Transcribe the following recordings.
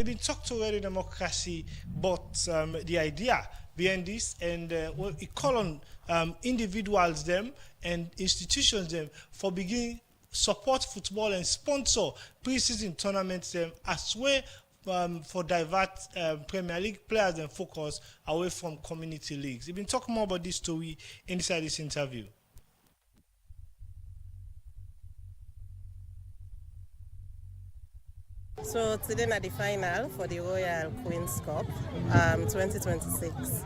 And we've been talked already democracy, but the idea behind this, and we call on individuals them and institutions them for beginning support football and sponsor pre-season tournaments them as well for divert Premier League players and focus away from community leagues. We've been talking more about this story inside this interview. So today na the final for the Royal Queen's Cup 2026.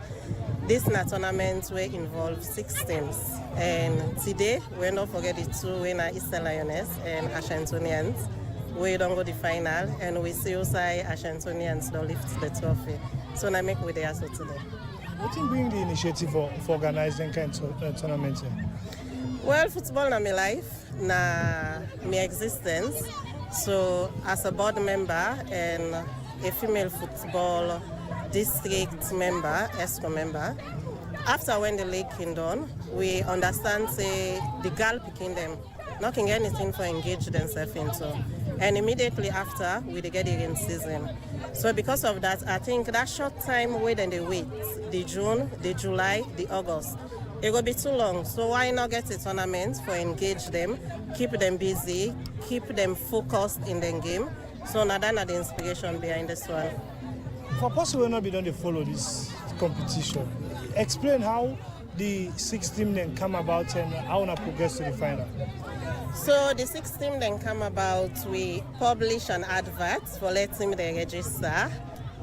This na tournament will involve 6 teams, and today we not forget the 2 winner Eastern Lioness and Ashantonians. We don't go the final, and we see also Ashantonians don't lift the trophy. So now make with the also today. What do bring the initiative for organizing kind of tournament? Well, football na my life, na my existence. So as a board member and a female football district member, ESCO member, after when the league came done, we understand say the girl picking them, not getting anything for engage themselves into. And immediately after, we get the rain season. So because of that, I think that short time wait and they wait, the June, the July, the August, it will be too long. So why not get a tournament for engage them, keep them busy, keep them focused in the game. So now that's the inspiration behind this one. For possible not be done to follow this competition, explain how the 6 team then come about and how to progress to the final. So the 6 team then come about, we publish an advert for letting them register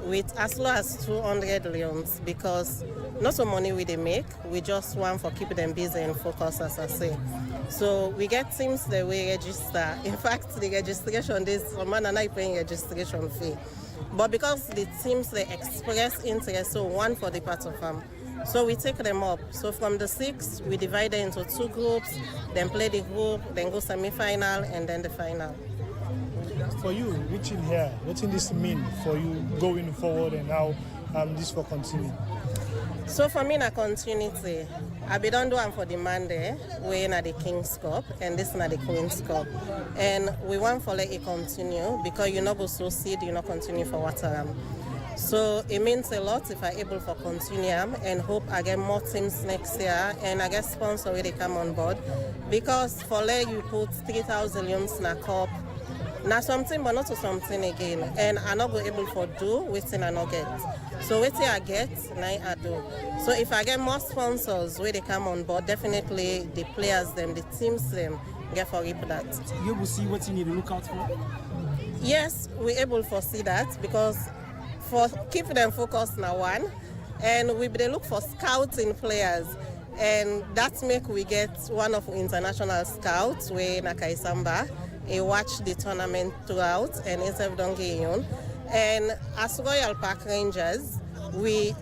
with as low as 200 leons, because not so money we they make, we just want for keep them busy and focus, as I say. So we get teams that we register. In fact, the registration, this man and I paying registration fee. But because the teams they express interest, so one for the part of them. So we take them up. So from the 6, we divide them into 2 groups, then play the group, then go semi-final, and then the final. For you, reaching here, what does this mean for you going forward and how this will continue? So for me, na continuity. I be done do am for the Monday, we na the King's Cup, and this na the Queen's Cup. And we want for let it continue, because you not go succeed, you not continue for Wataram. So it means a lot if I able for continue and hope I get more teams next year and I get sponsor when they come on board. Because for let you put 3,000 leons in a cup, now something but not to something again, and I not go able for do waiting I not get. So waiting I get, now I do. So if I get more sponsors where they come on board, definitely the players them, the teams them get for reap that. You will see what you need to look out for. Yes, we're able to see that, because for keep them focused now one, and they look for scouting players, and that make we get one of international scouts where Nakaisamba. He watch the tournament throughout and instead don't get on. And as Royal Park Rangers, we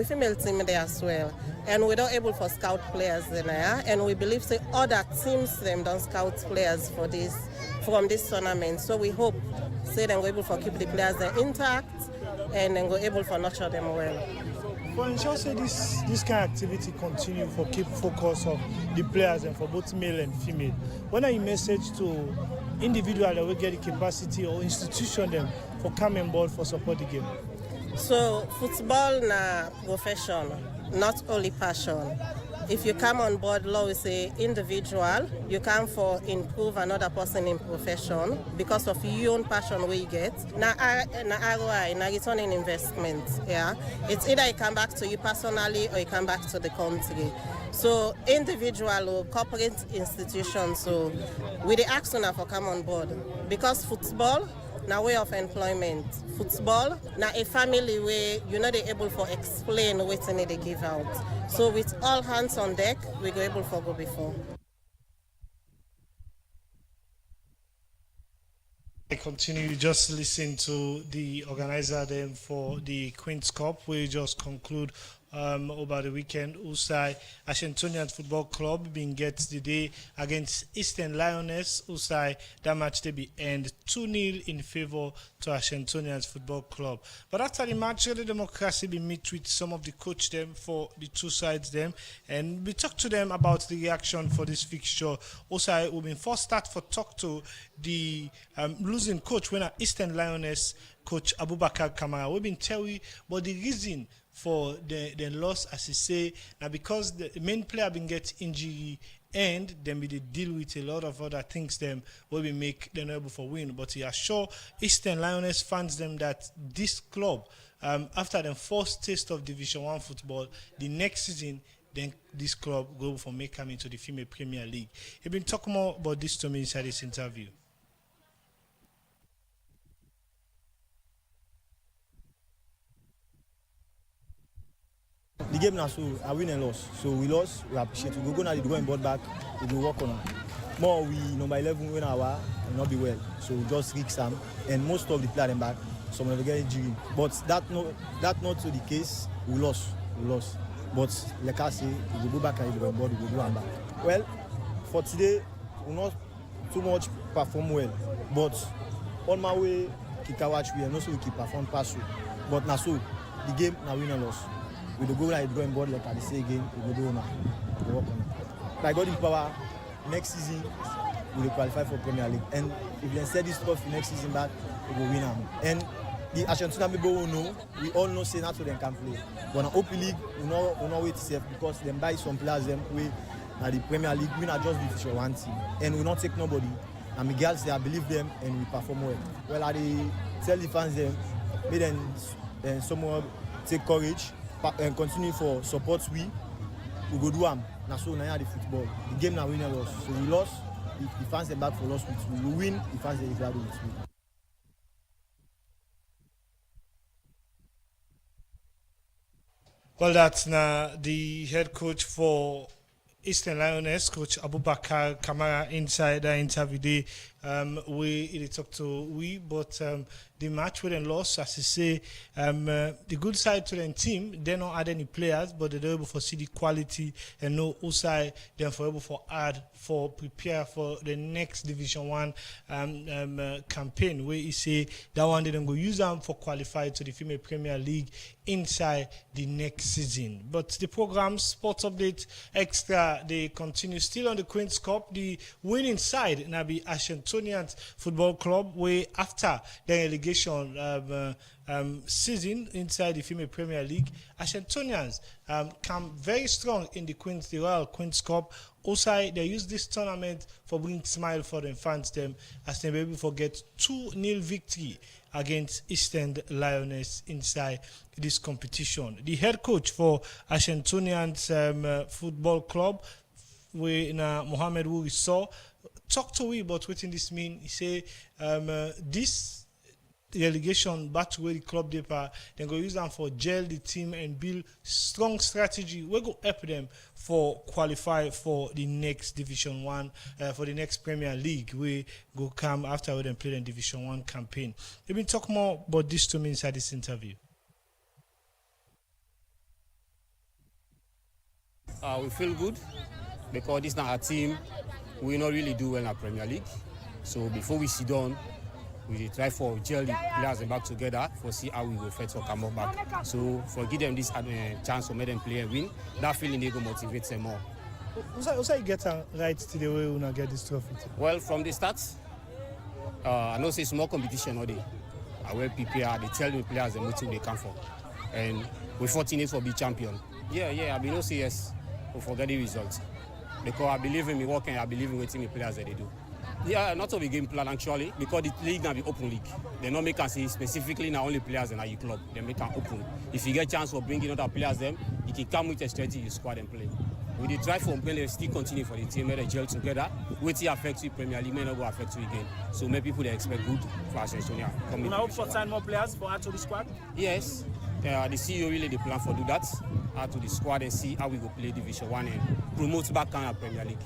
female team there as well. And we're not able for scout players there. And we believe say other teams them don't scout players for this from this tournament. So we hope say then we're able for keep the players there intact and then we're able for nurture them well. For ensure say this kind of activity continue for keep focus of the players and for both male and female. When are you message to individual that will get the capacity or institution them for coming board for support the game? So football na profession, not only passion. If you come on board, law is a individual, you come for improve another person in profession because of your own passion where you get. Na ROI, na return on investment. Yeah, it's either it come back to you personally or it come back to the country. So individual or corporate institutions, so we the ask now for come on board because football na way of employment. Football na a family where you're not able for explain what they give out. So with all hands on deck, we go able for go before. I continue just listen to the organizer then for the Queen's Cup. We just conclude over the weekend. Usai Ashantonians Football Club being gets the day against Eastern Lioness. Usai that match they be end 2-0 in favor to Ashantonians Football Club. But after the match, the Democracy be meet with some of the coach them for the two sides them, and we talk to them about the reaction for this fixture. Usai will be first start for talk to the losing coach when Eastern Lioness coach Abubakar Kamara. We've been telling you about the reason for the loss, as he say, now because the main player been get injury and then we deal with a lot of other things them will be make them able for win. But he assure Eastern Lioness fans them that this club, after the first taste of Division 1 football, the next season then this club go for make come into the Female Premier League. He been talking more about this to me inside this interview. The game now, so I win and loss. So we lost, we appreciate it. We go now, we go and board back, we go work on it. More we number 11 win our will not be well. So we just risk some, and most of the players them back, some of them get injury. But that not to the case. We lost. But like I say, we go back and we go and board, we go do and back. Well, for today, we not too much perform well. But on my way, Kikawach we and also we keep perform pass through. But now so the game now win and loss. We go like going board like I say again, we go do now. We work on it. By God in power, next season we will qualify for Premier League. And if they set this stuff next season back, we will win them. And the Ashantonian people will know, we all know say not so they can play. But in Open League, we not wait safe because they buy some players them way at the Premier League, we not just be for one team. And we not take nobody. And Miguel say I believe them and we perform well. Well I tell the fans them, may then someone take courage and continue for support we go do them. Now so now the football. The game now win and loss. So we lost, the fans are back for loss with we win, the fans are glad with we. Well, that's now the head coach for Eastern Lioness, Coach Abubakar Kamara, inside the interview day. We talk to but the match with them lost, as you say, the good side to the team, they don't add any players, but they're able to see the quality and know who side they're able for add for prepare for the next Division 1 campaign, where you say that one they don't go use them for qualify to the Female Premier League inside the next season. But the program Sports Update Extra, they continue still on the Queen's Cup. The winning side now be Ashantonians Football Club, where after the relegation season inside the Female Premier League, Ashantonians come very strong in the Royal Queen's Cup. Also, they use this tournament for bringing smile for the fans them as they maybe forget 2-0 victory against Eastern Lioness inside this competition. The head coach for Ashantonians Football Club, Mohamed Wuri saw, talk to me about what this mean. He say this relegation back to where the club they are, then go use them for gel the team and build strong strategy. We go help them for qualify for the next Division 1, for the next Premier League. We go come after we then play the Division 1 campaign. They've been talking more about this to me inside this interview. We feel good because this is not our team. We not really do well in our Premier League. So before we sit down, we try for gel the players back together for see how we go fight for come back. So for give them this chance to make them play and win, that feeling they go motivate them more. Also, you get right to the way we not get this trophy. Well, from the start, I know it's more competition all day. I will prepare. They tell the players and what team they come for, and we're fortunate for be champion. Yeah. I mean, no say yes. We forget the results because I believe in me working. I believe in what the players that they do. Yeah, not of a game plan actually, because the league now be open league. They not make us say specifically now only players in our club. They make an open. If you get chance for bringing other players, them you can come with a strategy, you squad and play. We did try for players still continue for the team, may they gel together. Which affects you Premier League, may not go affect you again. So many people they expect good for Ashantonians. You hope for sign more players for add to the squad? Yes. The CEO really the plan for do that. Add to the squad and see how we go play Division 1 and promote back on our Premier League.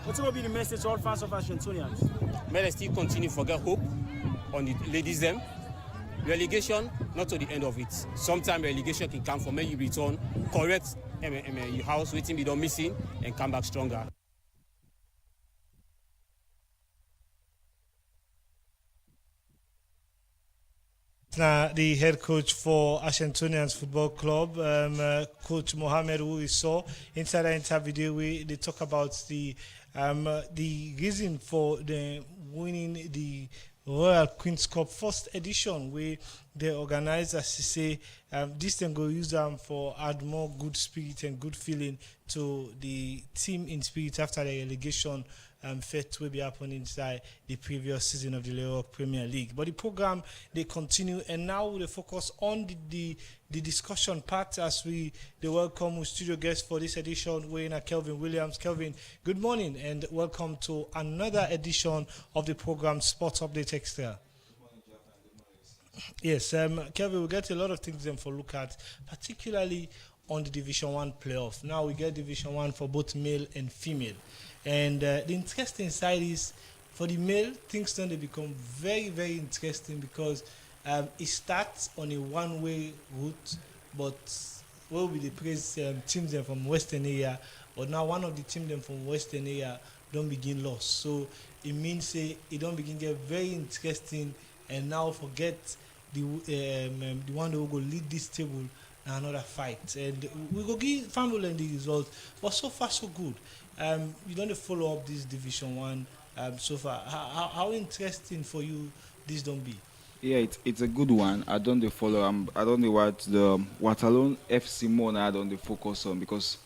What will be the message to all fans of Ashantonians? May they still continue to get hope on the ladies them relegation not to the end of it. Sometimes relegation can come from when you return, correct your house, waiting be done missing, and come back stronger. Now, the head coach for Ashantonians Football Club, Coach Mohamed, who we saw inside the interview, they talk about the reason for the winning the Royal Queen's Cup first edition, where they organize, as you say, this then go use them for add more good spirit and good feeling to the team in spirit after the relegation fit will be happening inside the previous season of the Leroy Premier League. But the program, they continue, and now they focus on the discussion part as they welcome studio guest for this edition, Wayne Kelvin Williams. Kelvin, good morning and welcome to another edition of the program Sports Update Extra. Yes, Kelvin, we get a lot of things then for look at, particularly on the Division 1 playoff. Now we get Division 1 for both male and female. And the interesting side is, for the male, things then they become very, very interesting because it starts on a one-way route, but where will the praise teams then from Western area, but now one of the teams then from Western area don't begin loss. So it means it don't begin get very interesting, and now forget the one that will go lead this table and another fight. And we go give family and the results, but so far so good. You don't follow up this Division 1 so far. How interesting for you this don't be? Yeah, it's a good one. I don't follow. I don't watch the Waterloo FC more than I don't focus on, because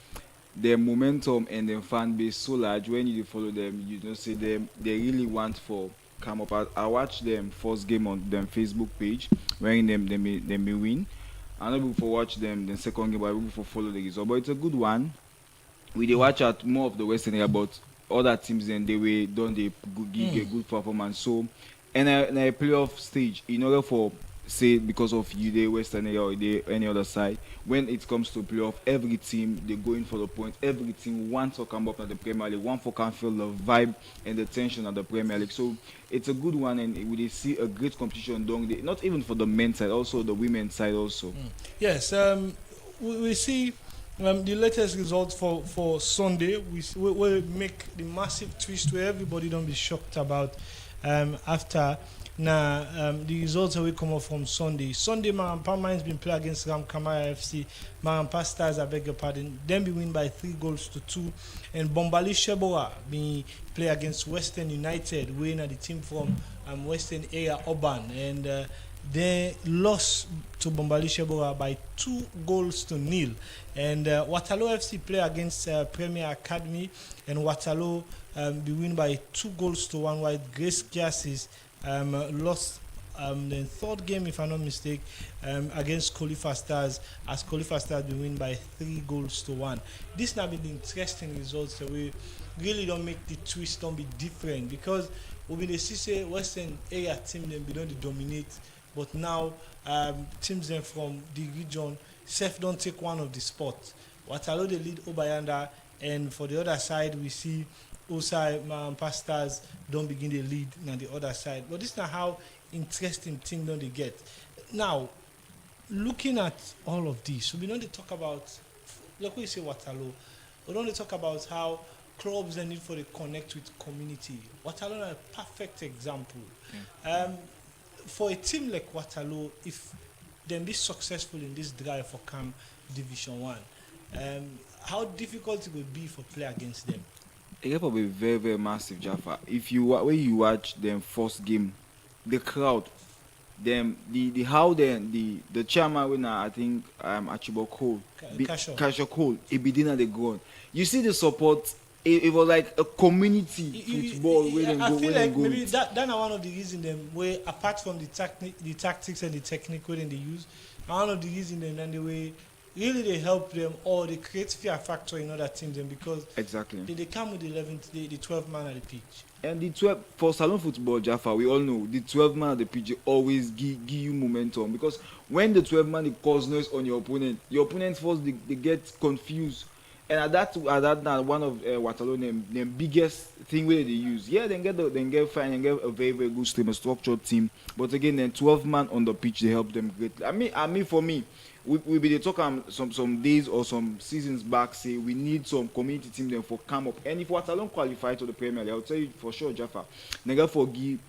their momentum and their fan base so large. When you follow them, you don't see them. They really want for come up. I watch them first game on their Facebook page, when they may win. I'm not able to watch them the second game, but I'm able to follow the result. But it's a good one. We watch at more of the Western area, but other teams then give a good performance. So, in a playoff stage, in order for, say, because of you the Western area or any other side, when it comes to playoff, every team they go in for the point. Every team wants to come up at the Premier League, one for can feel the vibe and the tension at the Premier League. So it's a good one, and we see a great competition not even for the men's side, also the women's side also. Yes, we see. The latest results for Sunday, we will make the massive twist where everybody don't be shocked about after now the results that will come up from Sunday. Sunday, Marampa Mines been played against Ram Kamara FC. Marampa Stars, I beg your pardon, then be win by 3-2. And Bombali Shebora be play against Western United, winning the team from Western area Urban, and they lost to Bombali Shebora by 2-0. And Waterloo FC play against Premier Academy, and Waterloo be win by 2-1, while Grace Gases lost the third game, if I'm not mistaken, against Khalifa Stars, as Khalifa Stars be win by 3-1. This now been the interesting results that we really don't make the twist don't be different, because we been see Western area team them be don't dominate. But now, teams then from the region, Sef don't take one of the spots. Waterloo they lead Obayanda, and for the other side, we see Osai Marampa Stars don't begin the lead on the other side. But this is not how interesting thing don't they get. Now, looking at all of this, we don't talk about, like we say Waterloo, we don't talk about how clubs they need for the connect with community. Waterloo is a perfect example. For a team like Waterloo, if they be successful in this drive for CAM Division 1, how difficult it would be for play against them? It will be very, very massive, Jaffa. When you watch them first game, the crowd, them the chairman winner, I think Archibald Cole, Kasha Cole, it be dinner the ground. You see the support. It was like a community football where they go. I feel like maybe that's one of the reasons them where, apart from the tactics and the technique where they use, one of the reasons them and the way really they help them, or they create fear factor in other teams them, because exactly they come with the 12 man at the pitch. And the 12 for Salon football, Jaffa, we all know the 12 man at the pitch always give you momentum, because when the 12 man cause noise on your opponent first they get confused. And at that now, one of Waterloo them biggest thing where they use. Yeah, then get fine and get a very very good team, a structured team. But again, then 12 man on the pitch they help them greatly. I mean for me, we be talking some days or some seasons back. Say we need some community team then for come up. And if Waterloo qualify to the Premier League, I'll tell you for sure, Jaffa, they got forgive.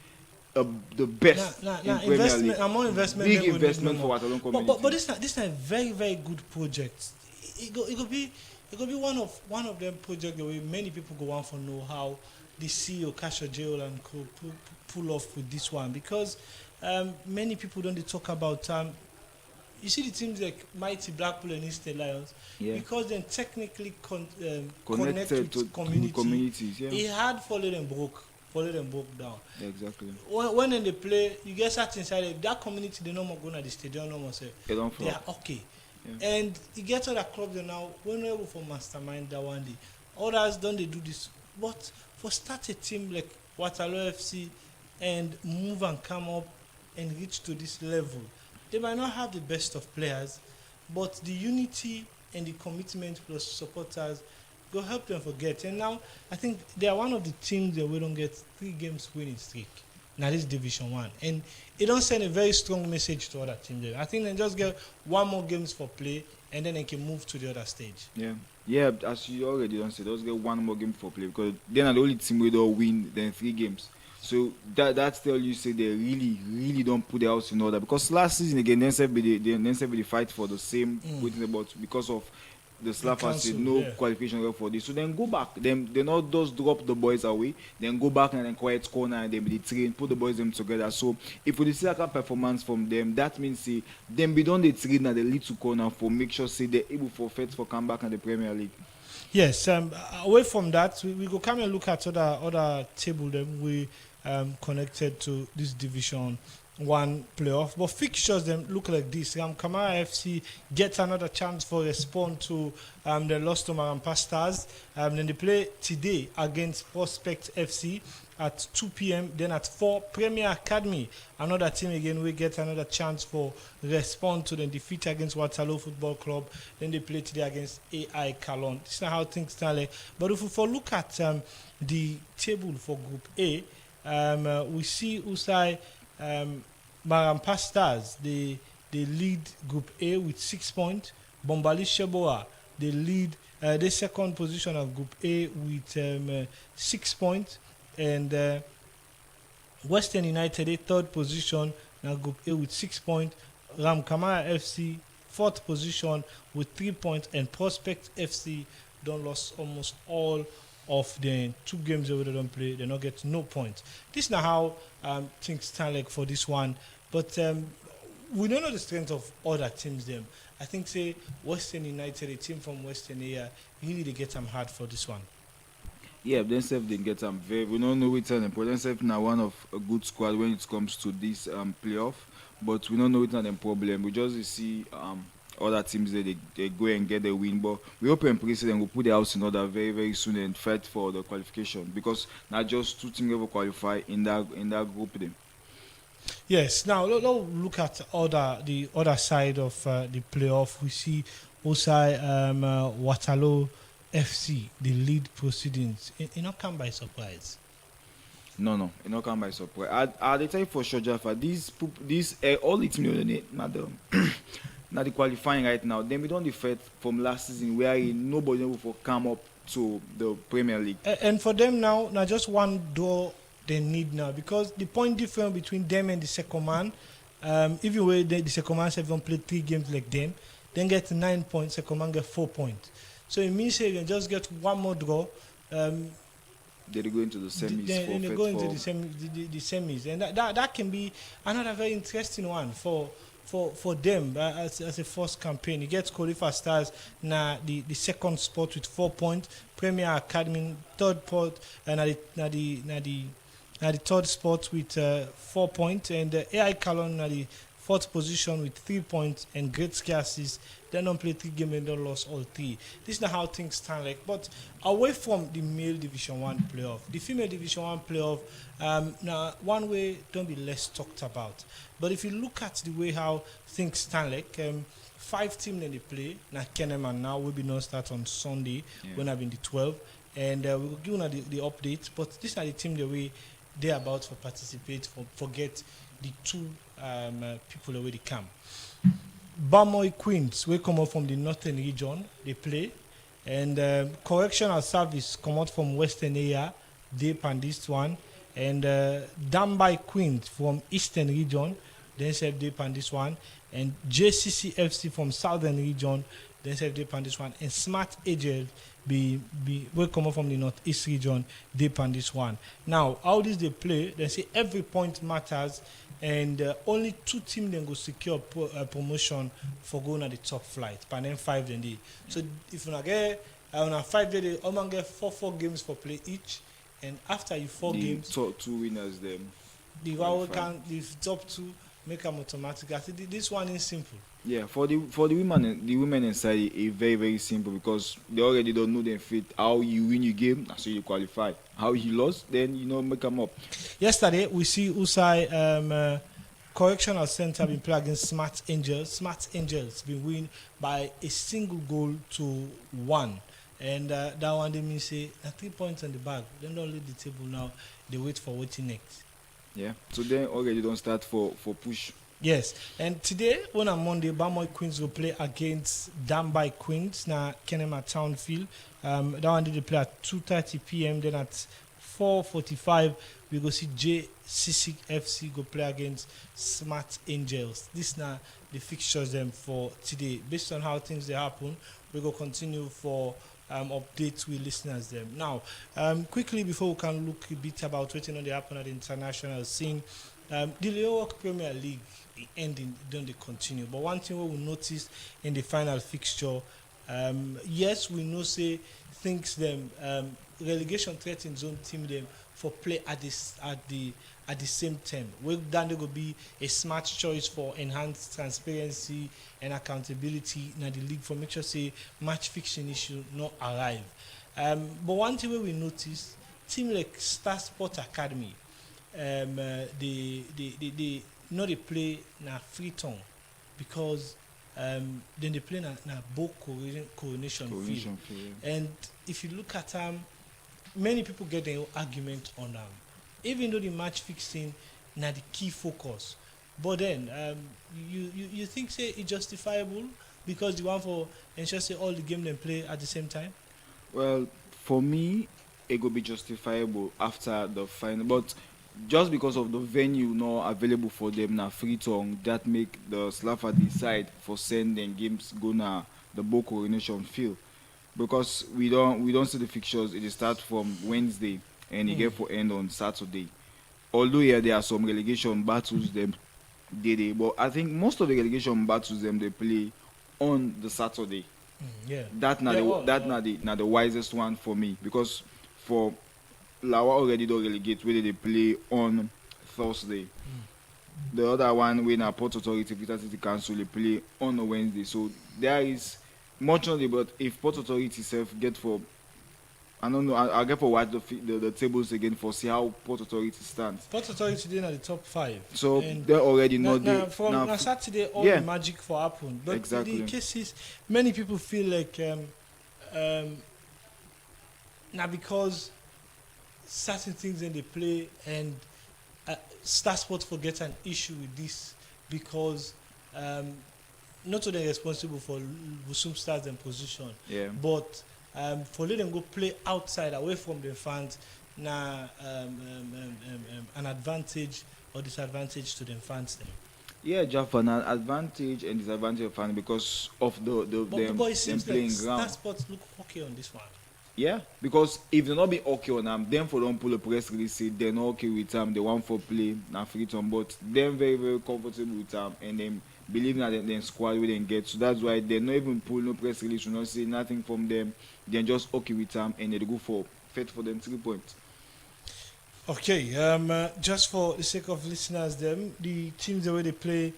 The best in Premier investment, League. More investment, Big investment for Waterloo community. But this is a very very good project. It could be one of them projects where many people go on for know how the CEO Cash Jail and could pull off with this one, because many people don't talk about you see the teams like Mighty Blackpool and Eastern Lions, because they're technically connected to communities. Yeah. It hard for them broke down. Yeah, exactly. When they play, you get sat inside that community. They no more go to the stadium, no more say they are okay. Yeah. And you get other clubs now. When we're able for mastermind that one day, others don't they do this? But for start a team like Waterloo FC and move and come up and reach to this level, they might not have the best of players, but the unity and the commitment plus supporters go help them forget. And now I think they are one of the teams that we don't get 3 games winning streak. Now this Division 1, and it don't send a very strong message to other teams. I think they just get 1 more games for play, and then they can move to the other stage. Yeah. As you already don't say, just get 1 more game for play, because they're not the only team we don't win then 3 games. So that tell you say they really don't put their house in order, because last season again they fight for the same waiting about because of the slap has said no qualification for this. So then go back. They not just drop the boys away. Then go back and then quiet corner and then they train, put the boys them together. So if we see like a performance from them, that means say them be done the train at the little corner for make sure say they're able for fight for come back in the Premier League. Yes. Away from that, we go come and look at other table them we connected to this Division 1 playoff, but fixtures them look like this. Kamara FC gets another chance for respond to the loss to Marampa Stars. Then they play today against Prospect FC at 2 p.m. Then at 4, Premier Academy, another team again, we get another chance for respond to the defeat against Waterloo Football Club. Then they play today against AI Kalon. This is not how things stand. But if we look at the table for Group A, we see Usai Marampa Stars, they lead Group A with 6 points. Bombali Sheboa, they lead the second position of Group A with 6 points. And Western United, they third position now Group A with 6 points. Kamara FC, fourth position with 3 points. And Prospect FC don't lost almost all of the 2 games that they don't play. They don't get no points. This is not how things stand like for this one. But we don't know the strength of other teams. Them, I think, say Western United, a team from Western area, really they get them hard for this one. Yeah, themselves they get them very. We don't know which one, but themselves now one of a good squad when it comes to this playoff. But we don't know which one problem. We just see other teams that they go and get the win, but we hope and pray them will put their house in order very very soon and fight for the qualification, because not just 2 teams ever qualify in that group then. Yes. Now let's look at the other side of the playoff. We see also Waterloo FC, the lead proceedings. It not come by surprise. No, it not come by surprise. I tell you for sure, Jaffa. These all the teams not the qualifying right now. Then we don't defeat from last season where nobody will come up to the Premier League. And for them now just one door they need now, because the point difference between them and the second man, even when the second man haven't played 3 games like them, then get 9 points, second man get 4 points. So it means they can just get 1 more draw. They go into the semis. Then they go into the semis, and that can be another very interesting one for them as a first campaign. He gets qualified Stars now the second spot with 4 points. Premier Academy third spot, and the third spot with 4 points, and AI Kalon the fourth position with 3 points and great scarces. They don't play 3 games and don't lost all 3. This is not how things stand like. But away from the male Division 1 playoff, the female Division 1 playoff, now one way don't be less talked about. But if you look at the way how things stand like, 5 teams in the play. Now Kenema now will be not start on Sunday when I've been the 12. And we will give you the update. But these are the team the way they're about to participate. Forget the 2 people the way they come. Bamoy Queens will come out from the northern region. They play. And Correctional Service come out from western area. They pan this one. And Dambai Queens from eastern region. Then say they pan this one. And JCCFC from southern region. Then say they pan this one. And Smart Agent will come up from the northeast region. They pan this one. Now, how this they play? They say every point matters. And only 2 teams then go secure promotion for going at the top flight. But then 5 then they. So if you get on a 5 day, they only get 4 games for play each. And after you 4 games, top 2 winners them. the top 2 make them automatic. I think this one is simple. Yeah, for the women inside it's very, very simple because they already don't know their fit. How you win your game, that's how you qualify. How you lost, then make them up. Yesterday we see Usai Correctional Center been played against Smart Angels. Smart Angels been win by a single goal to 1. And that one they mean say 3 points on the bag. They don't lead the table now. They wait for waiting next. Yeah. So then already don't start for push. Yes, and today on Monday, Bamoy Queens will play against Dambai Queens na Kenema Townfield. That one they play at 2:30 p.m. Then at 4:45 we go see JCCFC go play against Smart Angels. This now the fixtures them for today. Based on how things they happen, we go continue for updates with listeners them. Now, quickly before we can look a bit about what's on the happen at the international scene, the Leo Premier League ending don't they continue. But one thing we noticed in the final fixture, yes, we know say things them relegation threat in zone team them for play at the same time. Well done, there will be a smart choice for enhanced transparency and accountability in the league for make sure say match fixing issue not arrive. But one thing we notice, team like Star Sport Academy, they know they play na Freetown because then they play na Bo Coronation Field. And if you look at many people get their own argument on even though the match fixing na the key focus, but then you think say it's justifiable because the one for ensure say all the game they play at the same time. Well, for me, it will be justifiable after the final, but just because of the venue not available for them na Freetown, that make the Slaffa decide for sending games go na the Bo Coronation Field because we don't see the fixtures. It start from Wednesday and it get for end on Saturday. Although there are some relegation battles them they but I think most of the relegation battles them they play on the Saturday. Yeah. That not the wisest one for me because for Lawa already don't relegate where they play on Thursday. The other one when a Port Authority Peter City Council they play on a Wednesday. So there is much on the but if Port Authority self get for I don't know, I'll get for watch the tables again for see how Port Authority stands. Port Authority today at the top 5. So they're already not there. From Saturday all the magic for happen. But exactly. the cases many people feel like now because certain things in the play and Star Sports forget an issue with this because not only responsible for Wusum Stars and position, but for let them go play outside away from the fans na an advantage or disadvantage to the fans them. Yeah, Jaffa, an advantage and disadvantage of fans because of them playing ground. Star Sports look okay on this one. Yeah, because if they not be okay on them, them for don't pull a press release, say they're not okay with them, they want for play, na Freetown, but them very, very comfortable with them and them believe that them squad will then get. So that's why they not even pull no press release, you not say nothing from them, they're just okay with them and they go for fit for them 3 points. Okay, just for the sake of listeners, the teams the way they play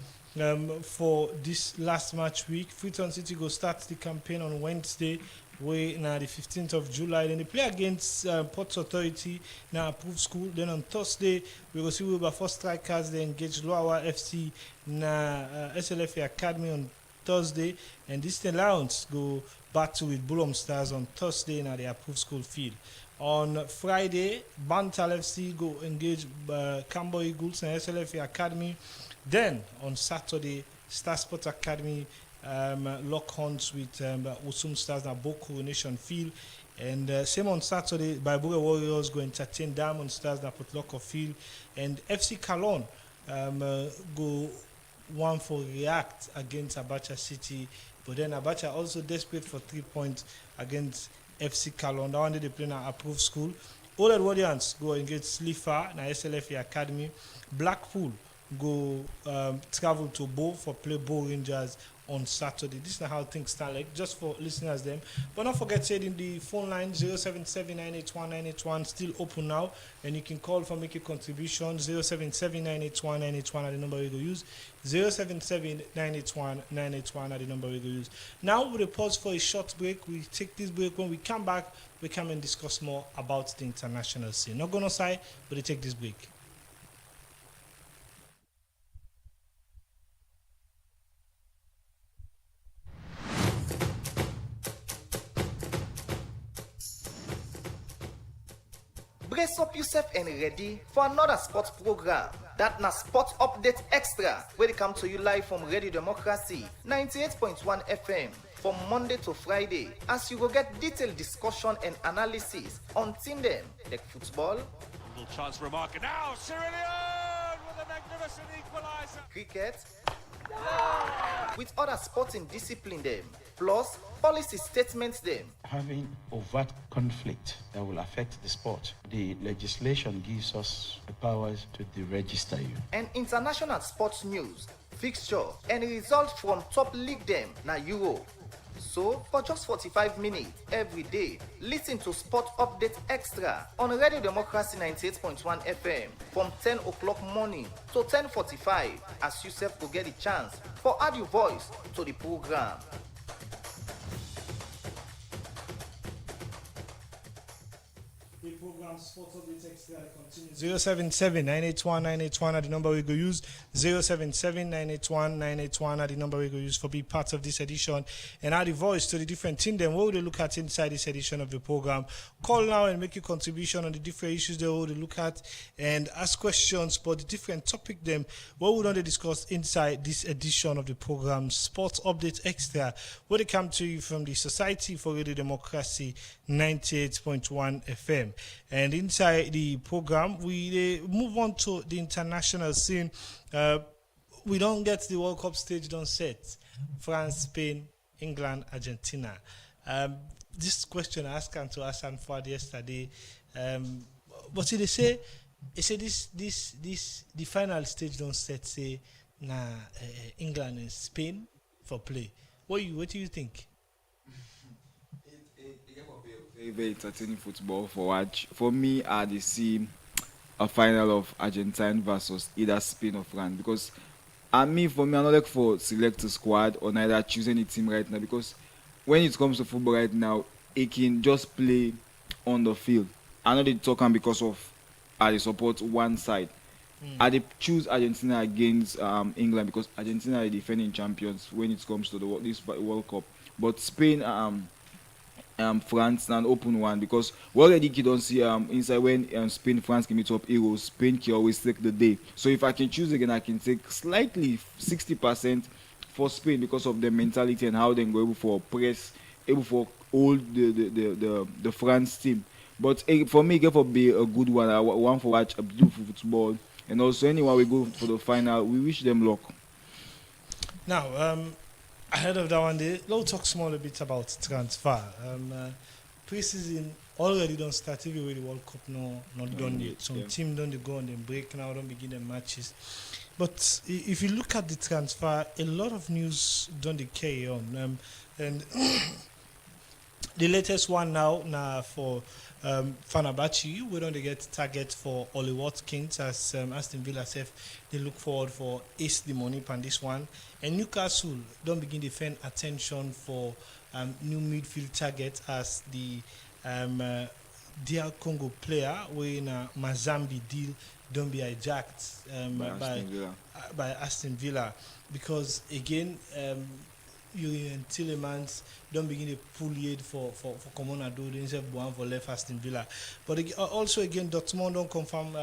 for this last match week. Freetown City go start the campaign on Wednesday, way now the 15th of July. Then they play against Ports Authority, now approved school. Then on Thursday, we will see Wilber First Strikers. They engage Loawa FC, now SLFA Academy on Thursday. And Distant Lions go battle with Bulom Stars on Thursday, now the approved school field. On Friday, Bantal FC go engage Cambo Eagles and SLFA Academy. Then on Saturday, Star Sports Academy lock horns with Usum Stars at Bo Coronation Field. And same on Saturday, Baibure Warriors go entertain Diamond Stars at Potlocker Field. And FC Calon go one for react against Abacha City. But then Abacha also desperate for 3 points against FC Calon. That one they play now approved school. Old Edwardians go engage Slifa na SLFA Academy. Blackpool go travel to Bo for play Bo Rangers on Saturday. This is how things stand like, just for listeners them. But don't forget, said in the phone line 077-981-981 still open now, and you can call for make a contribution 077-981-981 at the number we go use. 077-981-981 at the number we go use. Now we'll pause for a short break. We take this break. When we come back, we come and discuss more about the international scene. Not gonna say, but we take this break. Brace up yourself and ready for another sports program. That na Sports Update Extra, where they come to you live from Radio Democracy 98.1 FM from Monday to Friday, as you will get detailed discussion and analysis on team them like football, little chance for a marker now. Sierra Leone with a magnificent equaliser. Cricket, with other sporting discipline them, plus policy statements them. Having overt conflict that will affect the sport, the legislation gives us the powers to deregister you. And international sports news, fixture, and results from top league them na Euro. So, for just 45 minutes every day, listen to Sport Update Extra on Radio Democracy 98.1 FM from 10 o'clock morning to 10:45, as yourself will get a chance for add your voice to the program. The program Sports Update Extra continues. 077-981-981 at the number we go use. 077-981-981 at the number we go use for be part of this edition and add the voice to the different team. Then what would they look at inside this edition of the program? Call now and make your contribution on the different issues they would look at and ask questions about the different topic them. What would they discuss inside this edition of the program Sports Update Extra? Where they come to you from the Society for Radio Democracy 98.1 FM. And inside the program, we move on to the international scene. We don't get the World Cup stage done set. France, Spain, England, Argentina. This question I asked to Hassan Fouad yesterday. But see, they say this the final stage don't set say England and Spain for play. What do you think? Very entertaining football for watch. For me, I see a final of Argentina versus either Spain or France, because for me, I'm not like for select a squad or neither choose any team right now, because when it comes to football right now, it can just play on the field. I know they talking because of I support one side. I choose Argentina against England because Argentina are the defending champions when it comes to this World Cup. But Spain, France, an open one, because we already don't see inside when Spain France can meet up Euros, Spain can always take the day. So if I can choose again, I can take slightly 60% for Spain because of their mentality and how they go able for press, able for hold the France team. But for me, it will be a good one. I want to watch a beautiful football, and also anyone we go for the final, we wish them luck. Now, ahead of that one, let's talk small a bit about transfer. Pre-season already don't start even with the World Cup not done yet. Some team don't go on them break now, don't begin the matches. But if you look at the transfer, a lot of news don't carry on. And The latest one now for Fenerbahce, we don't get target for Oli Watkins as Aston Villa they look forward for Ace the money on this one. And Newcastle don't begin to defend attention for new midfield target as the DR Congo player when Mazambi deal don't be hijacked by Aston Villa because again Julian Tillemans don't begin to pull it for Komona do instead of one for left Aston Villa. But also again Dortmund don't confirm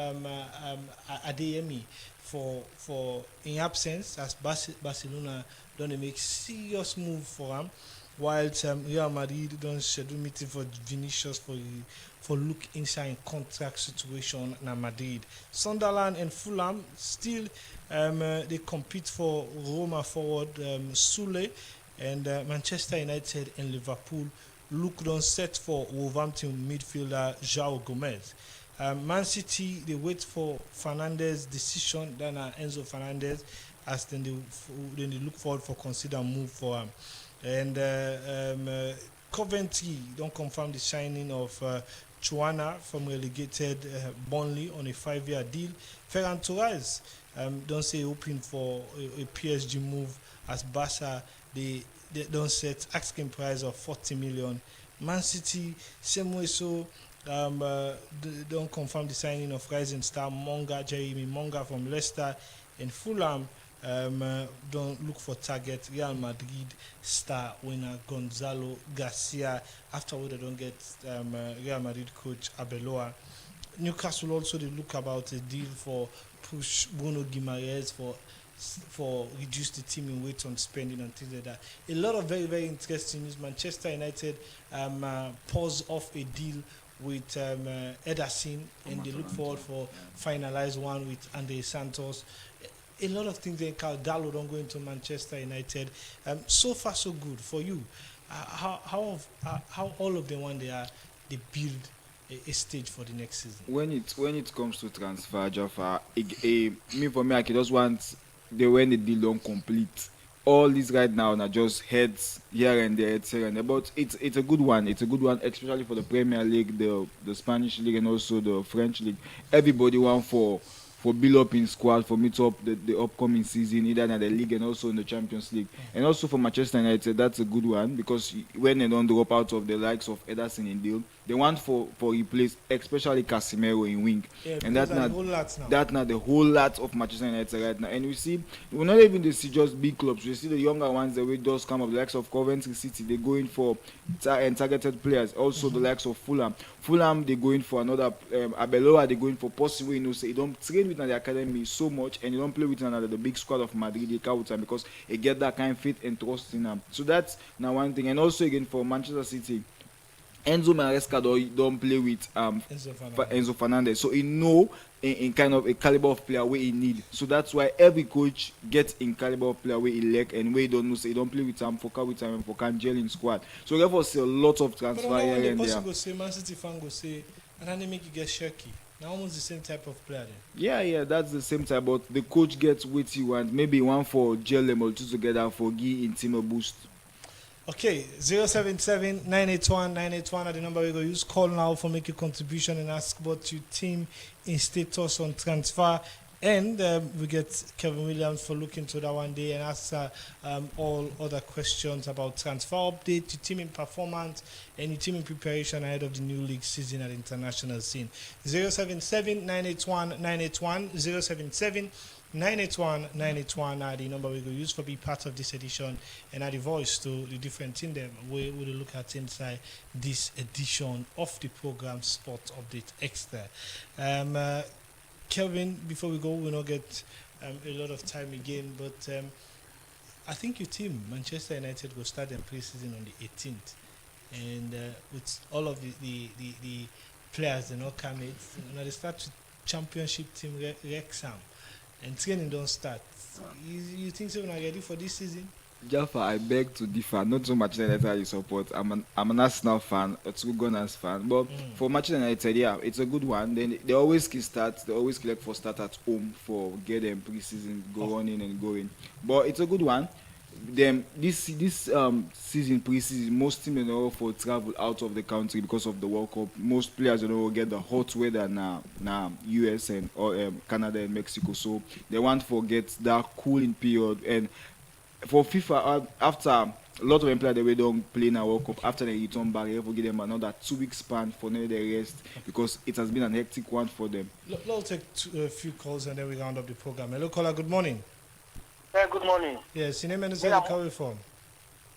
Adeyemi for in absence as Barcelona don't make serious move for him. While Real Madrid don't schedule meeting for Vinicius for look inside contract situation na Madrid. Sunderland and Fulham still they compete for Roma forward Sule and Manchester United and Liverpool look on set for Wolverhampton midfielder João Gomez. Man City they wait for Fernandez decision then Enzo Fernandez as then they look forward for consider move for him. And Coventry don't confirm the signing of Chuana from relegated Burnley on a 5-year deal. Ferran Torres don't say open for a PSG move as Barca they don't set asking price of 40 million. Man City same way so don't confirm the signing of rising star Jeremy Monga from Leicester. And Fulham don't look for target Real Madrid star winner Gonzalo Garcia after they don't get Real Madrid coach Arbeloa. Newcastle also they look about a deal for push Bruno Guimaraes for reduce the team in weight on spending and things like that. A lot of very very interesting news. Manchester United pause off a deal with Ederson and they look forward for finalize one with Andre Santos. A lot of things in Caldalo don't go into Manchester United. So far so good for you. How all of them when they build a stage for the next season. When it comes to transfer, Jaffa, for me I just want when the deal don't complete. All these right now are just heads here and there, but it's a good one. It's a good one, especially for the Premier League, the Spanish League, and also the French League. Everybody want for build up in squad for meet up the upcoming season, either in the league and also in the Champions League. And also for Manchester United, that's a good one because when they don't drop out of the likes of Ederson in deal, they want for replace especially Casemiro in wing. Yeah, and that's not the whole lot of Manchester United right now. And we're not even to see just big clubs. We see the younger ones that will just come up, the likes of Coventry City, they're going for targeted players. Also the likes of Fulham, they're going for another Arbeloa, they're going for possible, say, you don't train with the academy so much and you don't play with the big squad of Madrid, they count time because they get that kind of faith and trust in them. So that's now one thing. And also again for Manchester City, Enzo Maresca don't play with Enzo Fernandez. So he know in kind of a caliber of player where he need. So that's why every coach gets in caliber of player where he lack and where he don't know, say he don't play with him, focus with him, and for can gel in squad. So therefore see a lot of transfer here and there. Go say Man City fan go say and then they make you get shaky. Now almost the same type of player then. Yeah, that's the same type, but the coach gets what he wants. Maybe one for gel them all two together for give in team a boost. Okay, 077-981-981 are the number we go use. Call now for make your contribution and ask about your team in status on transfer. And we get Kevin Williams for looking to that one day and answer all other questions about transfer update, your team in performance, and your team in preparation ahead of the new league season at the international scene. 077-981-981, 077-981-981 are the number we go use for be part of this edition and are the voice to the different team them we will look at inside this edition of the program Sport Update Extra. Kelvin, before we go, we'll not get a lot of time again, but I think your team, Manchester United, will start their pre-season on the 18th. And with all of the players, they're not coming. They start championship team Wrexham, and training don't start. You think so? We're not ready for this season? Jaffa, I beg to differ. Not so much United I support. I'm an Arsenal fan, a true Gunners fan. But for Manchester United, yeah, it's a good one. Then they always kill start. They always collect for start at home for get them pre-season go on in and going. But it's a good one. them this season pre-season, most teams know for travel out of the country because of the World Cup. Most players will get the hot weather now US and or Canada and Mexico, so they want to get that cooling period. And for FIFA, after a lot of them players they don't play in a World Cup, after they return back, they have to give them another 2 weeks span for the rest because it has been an hectic one for them. We'll take a few calls and then we round up the program. Hello, caller. Good morning. Good morning. Yes, your name and where you coming from?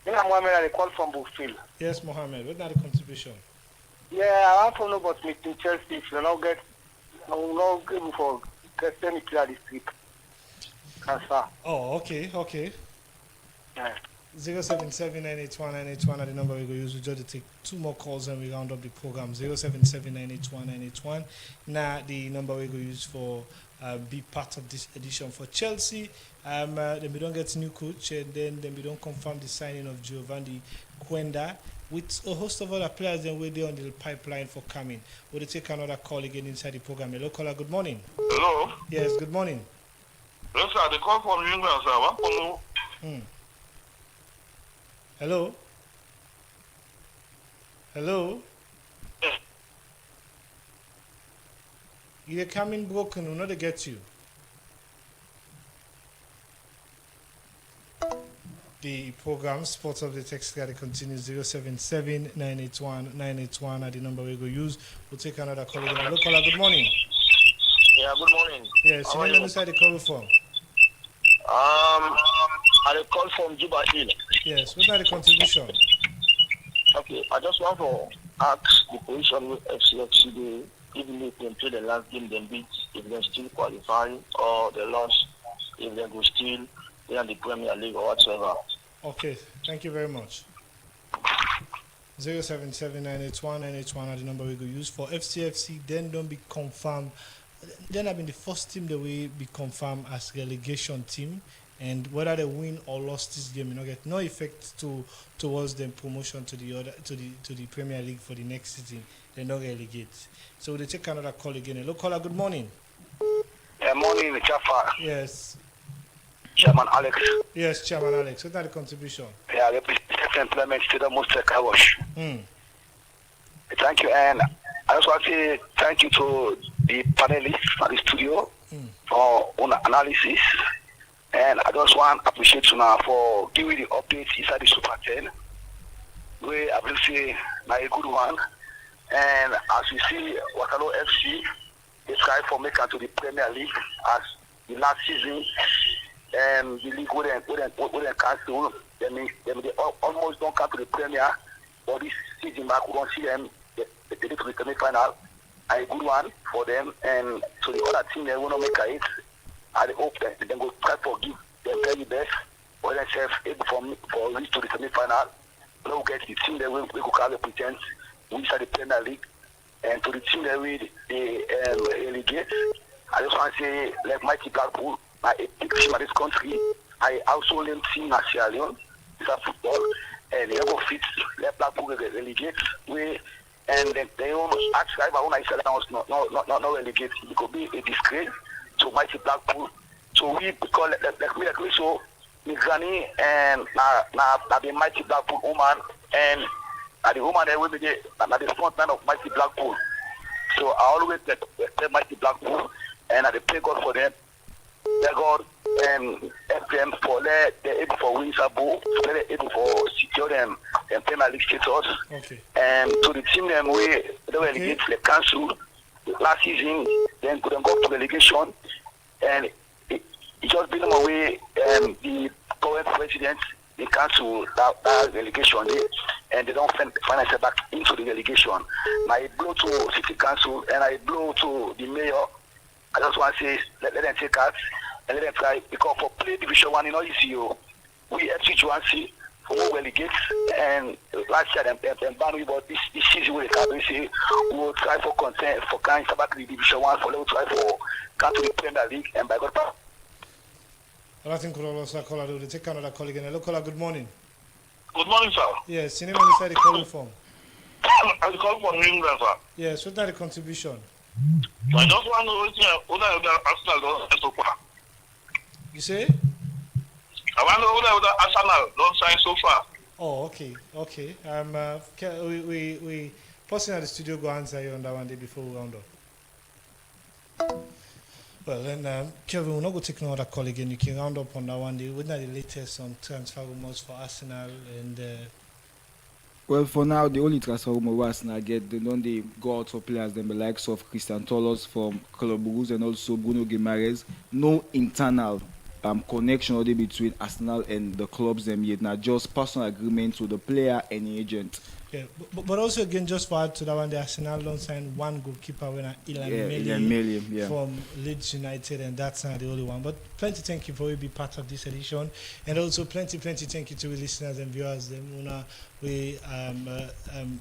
I'm Mohammed. I call from Brookfield. Yes, Mohammed. What's not the contribution? Yeah, I want to know about meeting Chelsea. If you not get, I will not give for get any player this week. Transfer. Oh, okay. Yeah. 077-981-981 are the number we go use. We just take 2 more calls and we round up the program. 077-981-981. Now the number we go use for be part of this edition for Chelsea. Then we don't get a new coach, and then we don't confirm the signing of Giovanni Quenda with a host of other players. Then we're there on the pipeline for coming. We'll take another call again inside the program. Hello, caller. Good morning. Hello. Yes, good morning. Yes, sir. The call from England, sir. What for you? Hello. Hello. You're coming broken. We'll not get you. The program Sports of the Text Card continues. 077-981-981 are the number we go use. We'll take another call. Hello, caller. Good morning. Yeah, good morning. Yes, you know inside the call from. I call from Juba Hill. Yes, what's the contribution? Okay, I just want to ask the position with FCFC they even if they play the last game they beat, if they still qualify or they lost, if they go still play in the Premier League or whatsoever. Okay, thank you very much. 077-981-981 are the number we go use for FCFC. Then don't be confirmed. Then have been the first team that will be confirmed as relegation team. And whether they win or lost this game, get no effect towards them promotion to the Premier League for the next season. They don't relegate. So they take another call again. Hello, caller. Good morning. Morning, Jaffa. Yes. Chairman Alex. Yes, Chairman Alex. What's that the contribution? Yeah, the employment to the most Kawash. Thank you, and I just want to say thank you to the panelists at the studio for analysis. And I just want to appreciate you now for giving the updates inside the Super 10. We I will say now a good one. And as you see, Waterloo FC is trying for making to the Premier League as the last season. And the league wouldn't cancel. They almost don't come to the Premier. But this season back, we don't see them. They need to the semi-final. And a good one for them. And so the other team, they will not make it. I hope that they will try to give their very best for themselves for reach to the semi-final. We'll get the team that we could have a pretense inside the Premier League, and to the team that we relegate. I just want to say, like Mighty Blackpool, my big team of this country. I also name team as Sierra Leone. It's a football, and they go fit. Let Blackpool relegate. And then they almost actually I want to say that not relegate. It could be a disgrace to Mighty Blackpool. So we because like so Mizani and na the Mighty Blackpool woman and the woman that will be the front man of Mighty Blackpool. So I always respect Mighty Blackpool and I pray God for them. Pray God and help them for they're able for win Sabo, so they're able for secure them and Premier League status. Okay. And to the team them we they were against the council last season, then couldn't go to relegation, and it just been away. The current president they cancel that relegation, and they don't find themselves back into the relegation. I blow to city council and I blow to the mayor. I just want to say let them take us and let them try because for play Division 1 in all ECU, we FC for more relegates, and last year them ban we but this season we can say we will try for consent for kind back the Division 1 for level try for come to the Premier League and by God. I think we'll also call out. Take another call again. Hello, caller. Good morning. Good morning, sir. Yes, your name and inside the calling from. I call from England, sir. Yes, what's the contribution? I just want to know what Arsenal don't so far. You say? I want to know whether Arsenal don't sign so far. Oh, okay. We person at the studio go answer you on that one day before we round up. Well, then, Kevin, we're not going to take another call again. You can round up on that one day. What are the latest on transfer rumors for Arsenal? And Well, for now, the only transfer rumor Arsenal get, they don't they go out for players, them the likes of Christian Tolos from Club Brugge and also Bruno Guimaraes. No internal connection already between Arsenal and the clubs them yet. Now just personal agreements with the player and the agent. yeah, but also again, just for add to that one, the Arsenal don't sign one goalkeeper when Ilan Meli, yeah. from Leeds United, and that's not the only one. But plenty thank you for being part of this edition, and also plenty thank you to the listeners and viewers. We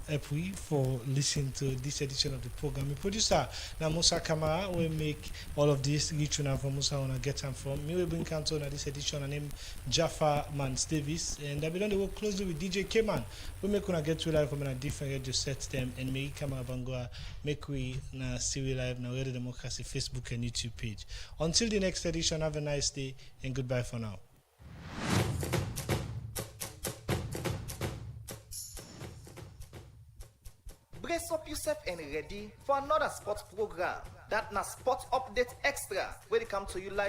happy for listening to this edition of the program. The producer now Musa Kamara will make all of this reach now from Musa on get them from. Me will bring counsel on this edition and name Jaffa Mans Davis, and I've been on the work closely with DJ Keman. We make una get to live from a different radio set them and me Kamara Bangwa make we na see we live now Radio Democracy Facebook and YouTube page. Until the next edition, have a nice day and goodbye for now. Brace up yourself and ready for another sports program. That na Sports Update Extra, where they come to you live